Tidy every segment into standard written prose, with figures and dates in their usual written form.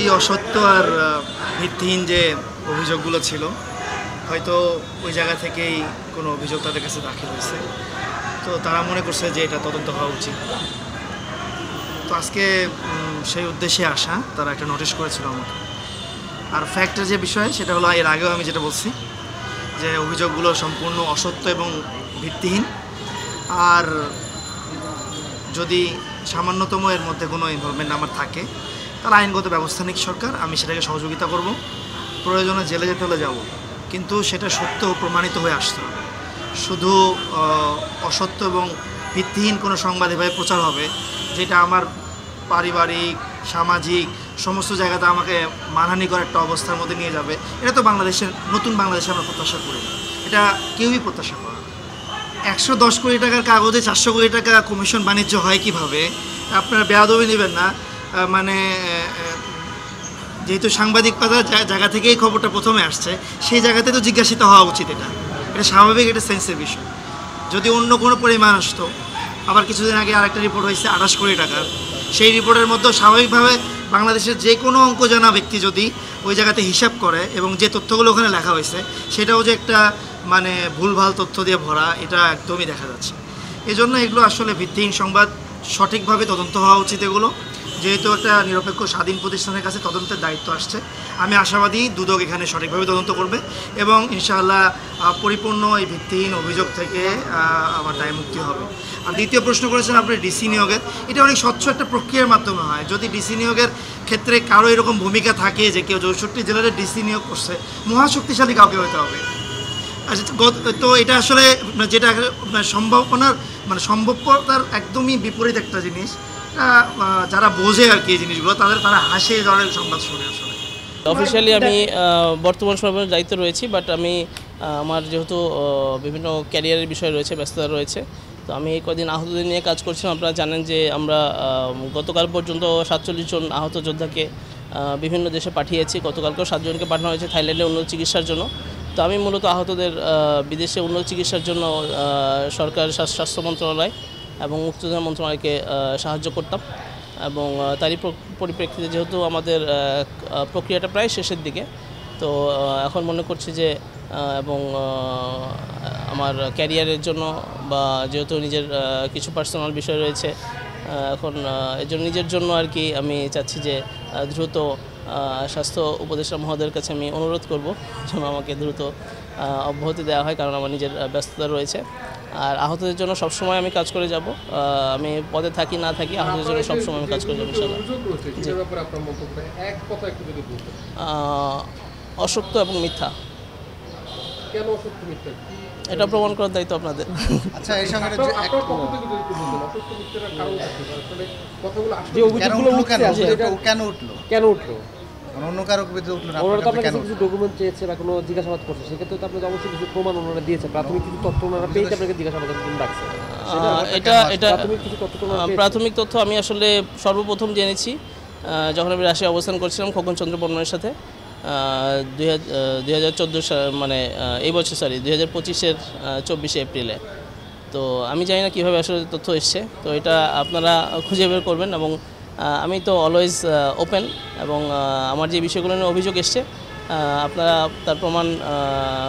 ওই অসত্য আর ভিত্তিহীন যে অভিযোগগুলো ছিল, হয়তো ওই জায়গা থেকেই কোনো অভিযোগ তাদের কাছে দাখিল হয়েছে, তো তারা মনে করছে যে এটা তদন্ত হওয়া উচিত। তো আজকে সেই উদ্দেশ্যে আসা, তারা একটা নোটিশ করেছিল আমাকে। আর ফ্যাক্টের যে বিষয় সেটা হলো, এর আগেও আমি যেটা বলছি যে অভিযোগগুলো সম্পূর্ণ অসত্য এবং ভিত্তিহীন। আর যদি সামান্যতম এর মধ্যে কোনো ইনভলভমেন্ট আমার থাকে, তার আইনগত ব্যবস্থা নিক সরকার, আমি সেটাকে সহযোগিতা করব। প্রয়োজনে জেলে যেতে হলে যাব, কিন্তু সেটা সত্য প্রমাণিত হয়ে আসতে হবে। শুধু অসত্য এবং ভিত্তিহীন কোনো সংবাদ এভাবে প্রচার হবে যেটা আমার পারিবারিক, সামাজিক সমস্ত জায়গাতে আমাকে মানহানিকর একটা অবস্থার মধ্যে নিয়ে যাবে, এটা তো নতুন বাংলাদেশে আমরা প্রত্যাশা করি না। এটা কেউই প্রত্যাশা করে না। 110 কোটি টাকার কাগজে 400 কোটি টাকা কমিশন বাণিজ্য হয় কিভাবে? আপনারা বেয়াদবি নেবেন না। মানে যেহেতু সাংবাদিকতার জায়গা থেকেই খবরটা প্রথমে আসছে, সেই জায়গাতে তো জিজ্ঞাসিত হওয়া উচিত। এটা স্বাভাবিক, এটা সেন্সের বিষয়। যদি অন্য কোনো পরিমাণ আসতো, আবার কিছুদিন আগে আরেকটা রিপোর্ট হয়েছে 28 কোটি টাকার, সেই রিপোর্টের মধ্যে স্বাভাবিকভাবে বাংলাদেশের যে কোনো অঙ্ক জানা ব্যক্তি যদি ওই জায়গাতে হিসাব করে এবং যে তথ্যগুলো ওখানে লেখা হয়েছে সেটাও যে একটা মানে ভুলভাল তথ্য দিয়ে ভরা, এটা একদমই দেখা যাচ্ছে। এজন্য এগুলো আসলে ভিত্তিহীন সংবাদ, সঠিকভাবে তদন্ত হওয়া উচিত এগুলো। যেহেতু একটা নিরপেক্ষ স্বাধীন প্রতিষ্ঠানের কাছে তদন্তের দায়িত্ব আসছে, আমি আশাবাদী দুদক এখানে সঠিকভাবে তদন্ত করবে এবং ইনশাআল্লাহ পরিপূর্ণ এই ভিত্তিহীন অভিযোগ থেকে আমার দায় মুক্তি হবে। আর দ্বিতীয় প্রশ্ন করেছেন আপনি ডিসি নিয়োগের, এটা অনেক স্বচ্ছ একটা প্রক্রিয়ার মাধ্যমে হয়। যদি ডিসি নিয়োগের ক্ষেত্রে কারো এরকম ভূমিকা থাকে যে কেউ 64 জেলার ডিসি নিয়োগ করছে, মহাশক্তিশালী কাউকে হতে হবে। তো এটা আসলে যেটা সম্ভাবনার সম্ভবপরতার একদমই বিপরীত একটা জিনিস। যারা বোঝে আর কি এই জিনিসগুলো, তারা হাসে ধরনের সংবাদ শুনে। আসলে অফিসিয়ালি আমি বর্তমান সময়ের দায়িত্ব রয়েছি, বাট আমি আমার যেহেতু বিভিন্ন ক্যারিয়ারের বিষয় রয়েছে, ব্যস্ততা রয়েছে, তো আমি এই কদিন আহতদের নিয়ে কাজ করছিলাম। আপনারা জানেন যে আমরা গতকাল পর্যন্ত 47 জন আহত যোদ্ধাকে বিভিন্ন দেশে পাঠিয়েছি। গতকালকেও 7 জনকে পাঠানো হয়েছে থাইল্যান্ডে উন্নত চিকিৎসার জন্য। তো আমি মূলত আহতদের বিদেশে উন্নত চিকিৎসার জন্য সরকার স্বাস্থ্য মন্ত্রণালয় এবং মুক্তিযোদ্ধা মন্ত্রণালয়কে সাহায্য করতাম, এবং তারই পরিপ্রেক্ষিতে যেহেতু আমাদের প্রক্রিয়াটা প্রায় শেষের দিকে, তো এখন মনে করছি যে এবং আমার ক্যারিয়ারের জন্য বা যেহেতু নিজের কিছু পার্সোনাল বিষয় রয়েছে, এখন এর জন্য নিজের জন্য আর কি আমি চাচ্ছি যে দ্রুত স্বাস্থ্য উপদেষ্টা মহোদয়ের কাছে আমি অনুরোধ করব যেন আমাকে দ্রুত অব্যাহতি দেওয়া হয়, কারণ আমার নিজের ব্যস্ততা রয়েছে। আর আহতদের জন্য সবসময় আমি কাজ করে যাব, আমি পদে থাকি না থাকি, আহতদের জন্য সবসময় আমি কাজ করে যাবো ইনশাআল্লাহ। অসত্য এবং মিথ্যা। কেন অসত্য মিথ্যা এটা প্রমাণ করার দায়িত্ব আপনাদের। আচ্ছা, এই সঙ্গে যে অভিযোগগুলো কেন উঠলো অন্য কারো বিরুদ্ধে উঠলো না, ওনারা তো আপনার কাছে কিছু ডকুমেন্ট চেয়েছে বা কোনো জিজ্ঞাসাবাদ করছে, সেক্ষেত্রে তো আপনাদের অবশ্যই কিছু প্রমাণ ওনারা দিয়েছে, প্রাথমিক কিছু তথ্য ওনারা পেয়েছে আপনাকে জিজ্ঞাসাবাদের জন্য ডাকছে। এটা প্রাথমিক তথ্য আমি আসলে সর্বপ্রথম জেনেছি যখন আমি রাশিয়া অবস্থান করছিলাম খোকন চন্দ্র বর্মনের সাথে 2014 মানে এই বছর 2025-এর 24শে এপ্রিলে। তো আমি জানি না কীভাবে আসলে তথ্য এসছে, তো এটা আপনারা খুঁজে বের করবেন। এবং আমি তো অলওয়েজ ওপেন, এবং আমার যে বিষয়গুলো নিয়ে অভিযোগ এসছে আপনারা তার প্রমাণ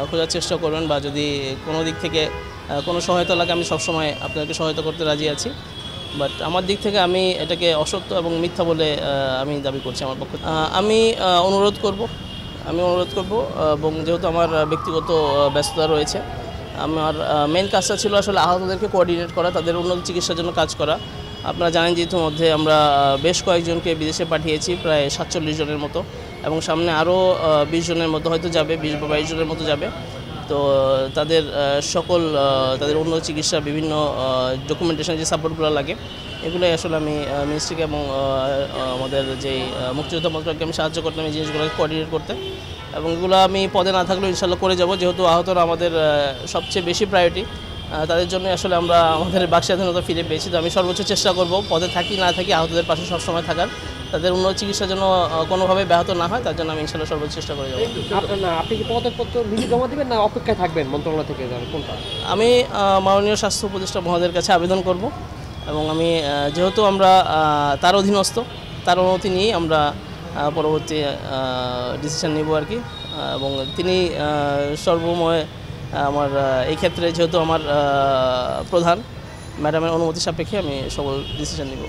খোঁজার চেষ্টা করবেন, বা যদি কোনো দিক থেকে কোনো সহায়তা লাগে আমি সবসময় আপনাদেরকে সহায়তা করতে রাজি আছি। বাট আমার দিক থেকে আমি এটাকে অসত্য এবং মিথ্যা বলে আমি দাবি করছি আমার পক্ষ থেকে। আমি অনুরোধ করব এবং যেহেতু আমার ব্যক্তিগত ব্যস্ততা রয়েছে, আমার মেন কাজটা ছিল আসলে আহতদেরকে কোঅর্ডিনেট করা, তাদের উন্নত চিকিৎসার জন্য কাজ করা। আপনারা জানেন যে ইতিমধ্যে আমরা বেশ কয়েকজনকে বিদেশে পাঠিয়েছি, প্রায় 47 জনের মতো, এবং সামনে আরও 20 জনের মতো হয়তো যাবে, 20 বা 22 জনের মতো যাবে। তো তাদের তাদের উন্নত চিকিৎসা বিভিন্ন ডকুমেন্টেশন যে সাপোর্টগুলো লাগে, এগুলোই আসলে আমি মিনিস্ট্রিকে এবং আমাদের যেই মুক্তিযোদ্ধা মন্ত্রণালয়কে আমি সাহায্য করতাম এই জিনিসগুলোকে কোঅর্ডিনেট করতে, এবং এগুলো আমি পদে না থাকলেও ইনশাল্লাহ করে যাব। যেহেতু আহতরা আমাদের সবচেয়ে বেশি প্রায়োরিটি, তাদের জন্য আসলে আমরা আমাদের বাক স্বাধীনতা ফিরে পেয়েছি। তো আমি সর্বোচ্চ চেষ্টা করব পদে থাকি না থাকি আহতদের পাশে সবসময় থাকার, তাদের উন্নত চিকিৎসার জন্য কোনোভাবে ব্যাহত না হয় তার জন্য আমি ইনশাল্লাহ সর্বোচ্চ চেষ্টা করে যাবো। আপনি কি পদপত্র নিজে জমা দেবেন না অপেক্ষায় থাকবেন মন্ত্রণালয় থেকে, কোনটা? আমি মাননীয় স্বাস্থ্য উপদেষ্টা মহোদয়ের কাছে আবেদন করব, এবং আমি যেহেতু আমরা তার অধীনস্থ, তার অনুমতি নিয়েই আমরা পরবর্তী ডিসিশন নিব আর কি। এবং তিনি সর্বময় আমার এই ক্ষেত্রে যেহেতু আমার প্রধান ম্যাডামের অনুমতি সাপেক্ষে আমি সকল ডিসিশন নিব।